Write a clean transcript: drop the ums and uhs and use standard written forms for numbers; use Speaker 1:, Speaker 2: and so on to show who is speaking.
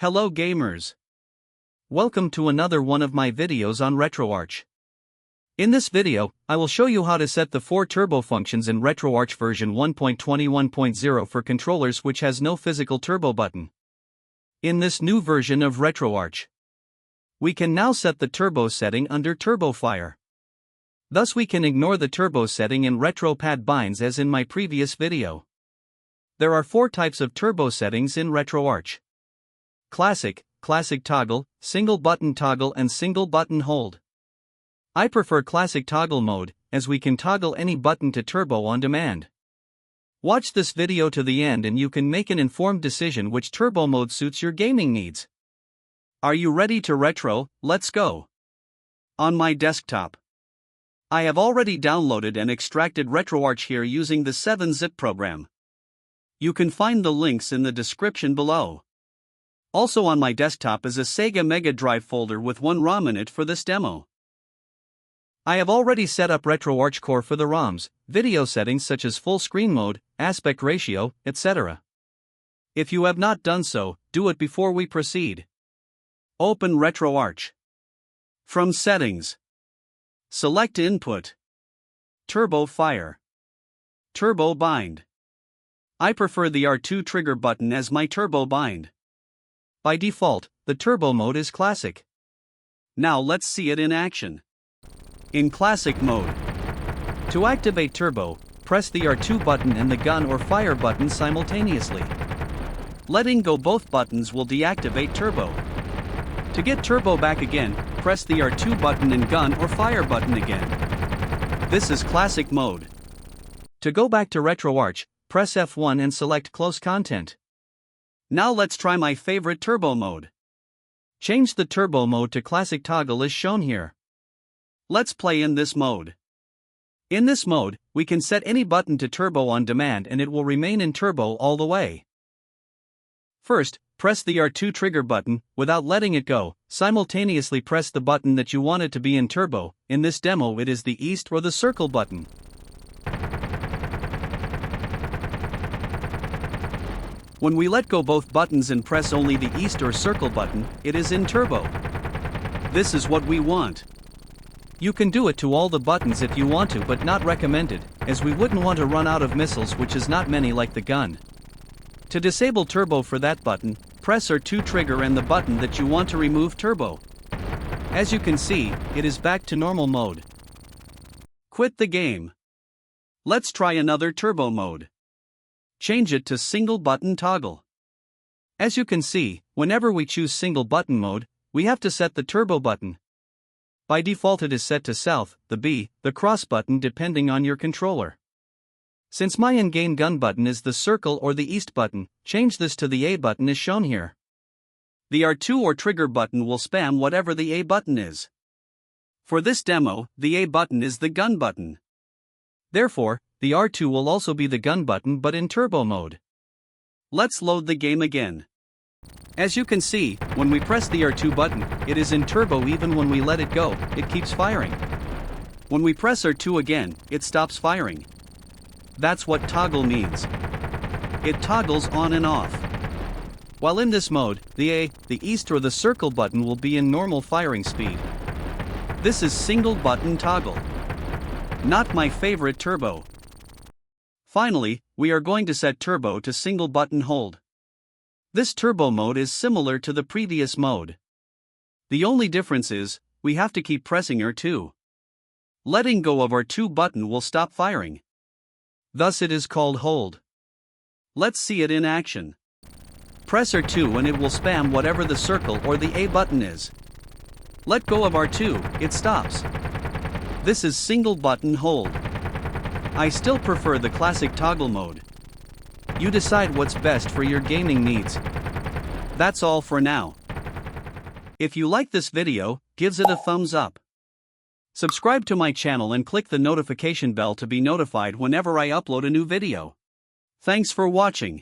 Speaker 1: Hello gamers! Welcome to another one of my videos on RetroArch. In this video, I will show you how to set the 4 turbo functions in RetroArch version 1.21.0 for controllers which has no physical turbo button. In this new version of RetroArch, we can now set the turbo setting under Turbo Fire. Thus we can ignore the turbo setting in RetroPad binds as in my previous video. There are 4 types of turbo settings in RetroArch: Classic, Classic Toggle, Single Button Toggle and Single Button Hold. I prefer Classic Toggle mode, as we can toggle any button to turbo on demand. Watch this video to the end and you can make an informed decision which turbo mode suits your gaming needs. Are you ready to retro? Let's go. On my desktop, I have already downloaded and extracted RetroArch here using the 7-zip program. You can find the links in the description below. Also on my desktop is a Sega Mega Drive folder with 1 ROM in it for this demo. I have already set up RetroArch Core for the ROMs, video settings such as full screen mode, aspect ratio, etc. If you have not done so, do it before we proceed. Open RetroArch. From Settings, select Input, Turbo Fire, Turbo Bind. I prefer the R2 trigger button as my turbo bind. By default, the turbo mode is Classic. Now let's see it in action. In Classic mode, to activate turbo, press the R2 button and the gun or fire button simultaneously. Letting go both buttons will deactivate turbo. To get turbo back again, press the R2 button and gun or fire button again. This is Classic mode. To go back to RetroArch, press F1 and select Close Content. Now let's try my favorite turbo mode. Change the turbo mode to Classic Toggle as shown here. Let's play in this mode. In this mode, we can set any button to turbo on demand and it will remain in turbo all the way. First, press the R2 trigger button, without letting it go, simultaneously press the button that you want it to be in turbo. In this demo it is the east or the circle button. When we let go both buttons and press only the east or circle button, it is in turbo. This is what we want. You can do it to all the buttons if you want to, but not recommended, as we wouldn't want to run out of missiles, which is not many like the gun. To disable turbo for that button, press R2 trigger and the button that you want to remove turbo. As you can see, it is back to normal mode. Quit the game. Let's try another turbo mode. Change it to Single Button Toggle. As you can see, whenever we choose Single Button mode, we have to set the turbo button. By default it is set to South, the B, the cross button depending on your controller. Since my in-game gun button is the circle or the east button, change this to the A button as shown here. The R2 or trigger button will spam whatever the A button is. For this demo, the A button is the gun button. Therefore, the R2 will also be the gun button but in turbo mode. Let's load the game again. As you can see, when we press the R2 button, it is in turbo. Even when we let it go, it keeps firing. When we press R2 again, it stops firing. That's what toggle means. It toggles on and off. While in this mode, the A, the east or the circle button will be in normal firing speed. This is Single Button Toggle. Not my favorite turbo. Finally, we are going to set turbo to Single Button Hold. This turbo mode is similar to the previous mode. The only difference is, we have to keep pressing R2. Letting go of R2 button will stop firing. Thus it is called hold. Let's see it in action. Press R2 and it will spam whatever the circle or the A button is. Let go of R2, it stops. This is Single Button Hold. I still prefer the Classic Toggle mode. You decide what's best for your gaming needs. That's all for now. If you like this video, give it a thumbs up. Subscribe to my channel and click the notification bell to be notified whenever I upload a new video. Thanks for watching.